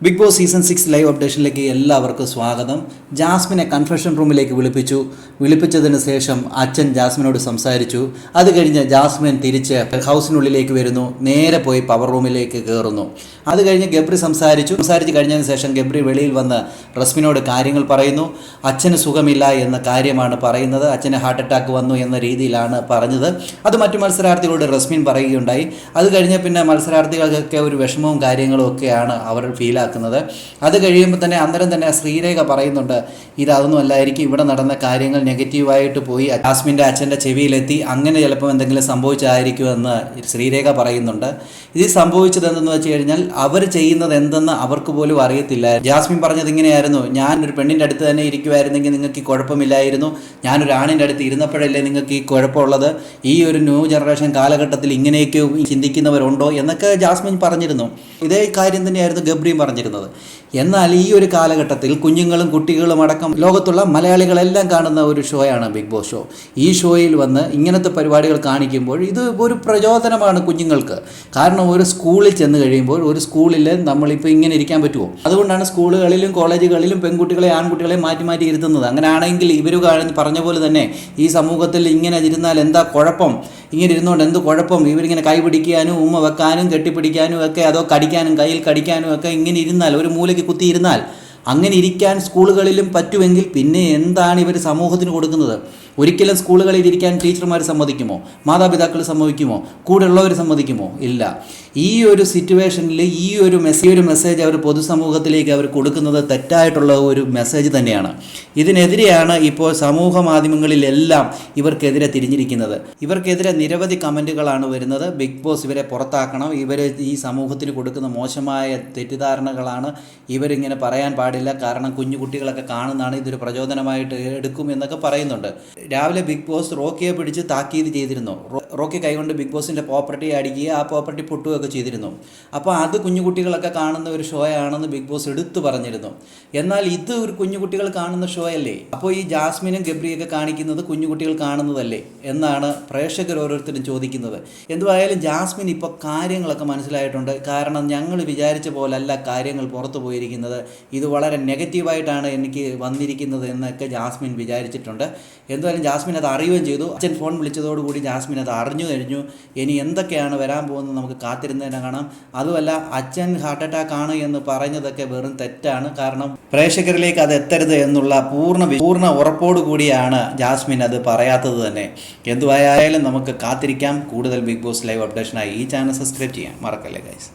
Big boss season 6 live അപ്ഡേഷനിലേക്ക് എല്ലാവർക്കും സ്വാഗതം. ജാസ്മിനെ കൺഫെഷൻ റൂമിലേക്ക് വിളിപ്പിച്ചതിന് ശേഷം അച്ഛൻ ജാസ്മിനോട് സംസാരിച്ചു. അത് കഴിഞ്ഞ് ജാസ്മിൻ തിരിച്ച് ഹൗസിനുള്ളിലേക്ക് വരുന്നു, നേരെ പോയി പവർ റൂമിലേക്ക് കയറുന്നു. അത് കഴിഞ്ഞ് ഗബ്രി സംസാരിച്ചു കഴിഞ്ഞതിന് ശേഷം ഗബ്രി വെളിയിൽ വന്ന് റസ്മിനോട് കാര്യങ്ങൾ പറയുന്നു. അച്ഛന് സുഖമില്ല എന്ന കാര്യമാണ് പറയുന്നത്. അച്ഛന് ഹാർട്ട് അറ്റാക്ക് വന്നു എന്ന രീതിയിലാണ് പറഞ്ഞത്. അത് മറ്റു മത്സരാർത്ഥികളോട് റസ്മിൻ പറയുകയുണ്ടായി. അത് കഴിഞ്ഞ് പിന്നെ മത്സരാർത്ഥികൾക്കൊക്കെ ഒരു വിഷമവും കാര്യങ്ങളും ഒക്കെയാണ് അവർ ഫീലാക്കുന്നത്. അത് കഴിയുമ്പോൾ തന്നെ അന്നേരം തന്നെ ശ്രീരേഖ പറയുന്നുണ്ട്, ഇതൊന്നും അല്ലായിരിക്കും, ഇവിടെ നടന്ന കാര്യങ്ങൾ നെഗറ്റീവായിട്ട് പോയി ജാസ്മിൻ്റെ അച്ഛൻ്റെ ചെവിയിലെത്തി, അങ്ങനെ ചിലപ്പോൾ എന്തെങ്കിലും സംഭവിച്ചായിരിക്കുമെന്ന് ശ്രീരേഖ പറയുന്നുണ്ട്. ഇത് സംഭവിച്ചത് എന്തെന്ന് വെച്ച് കഴിഞ്ഞാൽ അവർ ചെയ്യുന്നത് എന്തെന്ന് അവർക്ക് പോലും അറിയത്തില്ല. ജാസ്മിൻ പറഞ്ഞത് ഇങ്ങനെയായിരുന്നു, ഞാനൊരു പെണ്ണിൻ്റെ അടുത്ത് തന്നെ ഇരിക്കുമായിരുന്നെങ്കിൽ നിങ്ങൾക്ക് ഈ കുഴപ്പമില്ലായിരുന്നു, ഞാനൊരു ആണിൻ്റെ അടുത്ത് ഇരുന്നപ്പോഴല്ലേ നിങ്ങൾക്ക് ഈ കുഴപ്പമുള്ളത്, ഈ ഒരു ന്യൂ ജനറേഷൻ കാലഘട്ടത്തിൽ ഇങ്ങനെയൊക്കെ ചിന്തിക്കുന്നവരുണ്ടോ എന്നൊക്കെ ജാസ്മിൻ പറഞ്ഞിരുന്നു. ഇതേ കാര്യം തന്നെയായിരുന്നു ഗബ്രിയും പറഞ്ഞിരുന്നത്. എന്നാൽ ഈ ഒരു കാലഘട്ടത്തിൽ കുഞ്ഞുങ്ങളും കുട്ടികളും അടക്കം ലോകത്തുള്ള മലയാളികളെല്ലാം കാണുന്ന ഒരു ഷോയാണ് ബിഗ് ബോസ് ഷോ. ഈ ഷോയിൽ വന്ന് ഇങ്ങനത്തെ പരിപാടികൾ കാണിക്കുമ്പോൾ ഇത് ഒരു പ്രചോദനമാണ് കുഞ്ഞുങ്ങൾക്ക്. കാരണം ഒരു സ്കൂളിൽ ചെന്ന് കഴിയുമ്പോൾ ഒരു സ്കൂളിൽ നമ്മളിപ്പോൾ ഇങ്ങനെ ഇരിക്കാൻ പറ്റുമോ? അതുകൊണ്ടാണ് സ്കൂളുകളിലും കോളേജുകളിലും പെൺകുട്ടികളെ ആൺകുട്ടികളെ മാറ്റി മാറ്റി ഇരുത്തുന്നത്. അങ്ങനെയാണെങ്കിൽ ഇവർ പറഞ്ഞ പോലെ തന്നെ ഈ സമൂഹത്തിൽ ഇങ്ങനെ ഇരുന്നാൽ എന്താ കുഴപ്പം, ഇങ്ങനെ ഇരുന്നുകൊണ്ട് എന്ത് കുഴപ്പം, ഇവരിങ്ങനെ കൈ പിടിക്കാനും ഉമ്മ വെക്കാനും കെട്ടിപ്പിടിക്കാനും ഒക്കെ, അതോ കടിക്കാനും കയ്യിൽ കടിക്കാനും ഒക്കെ ഇങ്ങനെ ഇരുന്നാൽ, ഒരു മൂലയ്ക്ക് കുത്തിയിരുന്നാൽ, അങ്ങനെ ഇരിക്കാൻ സ്കൂളുകളിലും പറ്റുമെങ്കിൽ പിന്നെ എന്താണ് ഇവർ സമൂഹത്തിന് കൊടുക്കുന്നത്? ഒരിക്കലും സ്കൂളുകളിൽ ഇരിക്കാൻ ടീച്ചർമാർ സമ്മതിക്കുമോ? മാതാപിതാക്കൾ സമ്മതിക്കുമോ? കൂടെയുള്ളവർ സമ്മതിക്കുമോ? ഇല്ല. ഈ ഒരു സിറ്റുവേഷനിൽ ഈ ഒരു മെസ്സേജ് അവർ പൊതുസമൂഹത്തിലേക്ക് അവർ കൊടുക്കുന്നത് തെറ്റായിട്ടുള്ള ഒരു മെസ്സേജ് തന്നെയാണ്. ഇതിനെതിരെയാണ് ഇപ്പോൾ സമൂഹ മാധ്യമങ്ങളിലെല്ലാം ഇവർക്കെതിരെ തിരിഞ്ഞിരിക്കുന്നത്. ഇവർക്കെതിരെ നിരവധി കമൻറ്റുകളാണ് വരുന്നത്. ബിഗ് ബോസ് ഇവരെ പുറത്താക്കണം, ഇവർ ഈ സമൂഹത്തിന് കൊടുക്കുന്ന മോശമായ തെറ്റിദ്ധാരണകളാണ്, ഇവരിങ്ങനെ പറയാൻ പാടില്ല, കാരണം കുഞ്ഞു കുട്ടികളൊക്കെ കാണുന്നതാണ്, ഇതൊരു പ്രചോദനമായിട്ട് എടുക്കും എന്നൊക്കെ പറയുന്നുണ്ട്. രാവിലെ ബിഗ് ബോസ് റോക്കിയെ പിടിച്ച് താക്കീത് ചെയ്തിരുന്നു. റോക്കി കൈകൊണ്ട് ബിഗ് ബോസിൻ്റെ പ്രോപ്പർട്ടി അടിക്കുകയും ആ പ്രോപ്പർട്ടി പൊട്ടുകയൊക്കെ ചെയ്തിരുന്നു. അപ്പോൾ അത് കുഞ്ഞുകുട്ടികളൊക്കെ കാണുന്ന ഒരു ഷോ ആണെന്ന് ബിഗ് ബോസ് എടുത്തു പറഞ്ഞിരുന്നു. എന്നാൽ ഇത് ഒരു കുഞ്ഞുകുട്ടികൾ കാണുന്ന ഷോ അല്ലേ? അപ്പോൾ ഈ ജാസ്മിനും ഗബ്രിയൊക്കെ കാണിക്കുന്നത് കുഞ്ഞുകുട്ടികൾ കാണുന്നതല്ലേ എന്നാണ് പ്രേക്ഷകർ ഓരോരുത്തരും ചോദിക്കുന്നത്. എന്തുവായാലും ജാസ്മിൻ ഇപ്പോൾ കാര്യങ്ങളൊക്കെ മനസ്സിലായിട്ടുണ്ട്. കാരണം ഞങ്ങൾ വിചാരിച്ച പോലല്ല കാര്യങ്ങൾ പുറത്തു പോയിരിക്കുന്നത്, ഇത് വളരെ നെഗറ്റീവായിട്ടാണ് എനിക്ക് വന്നിരിക്കുന്നത് എന്നൊക്കെ ജാസ്മിൻ വിചാരിച്ചിട്ടുണ്ട്. എന്തായാലും ജാസ്മിൻ അത് അറിയുകയും ചെയ്തു. അച്ഛൻ ഫോൺ വിളിച്ചതോടുകൂടി ജാസ്മിൻ അത് അറിഞ്ഞു കഴിഞ്ഞു. ഇനി എന്തൊക്കെയാണ് വരാൻ പോകുന്നത് നമുക്ക് കാത്തിരുന്ന് തന്നെ കാണാം. അതുമല്ല, അച്ഛൻ ഹാർട്ട് അറ്റാക്ക് ആണ് എന്ന് പറഞ്ഞതൊക്കെ വെറും തെറ്റാണ്. കാരണം പ്രേക്ഷകരിലേക്ക് അത് എത്തരുത് എന്നുള്ള പൂർണ്ണ ഉറപ്പോടുകൂടിയാണ് ജാസ്മിൻ അത് പറയാത്തത് തന്നെ. എന്തുവായാലും നമുക്ക് കാത്തിരിക്കാം. കൂടുതൽ ബിഗ് ബോസ് ലൈവ് അപ്ഡേഷനായി ഈ ചാനൽ സബ്സ്ക്രൈബ് ചെയ്യാം മറക്കല്ലേ ഗൈസ്.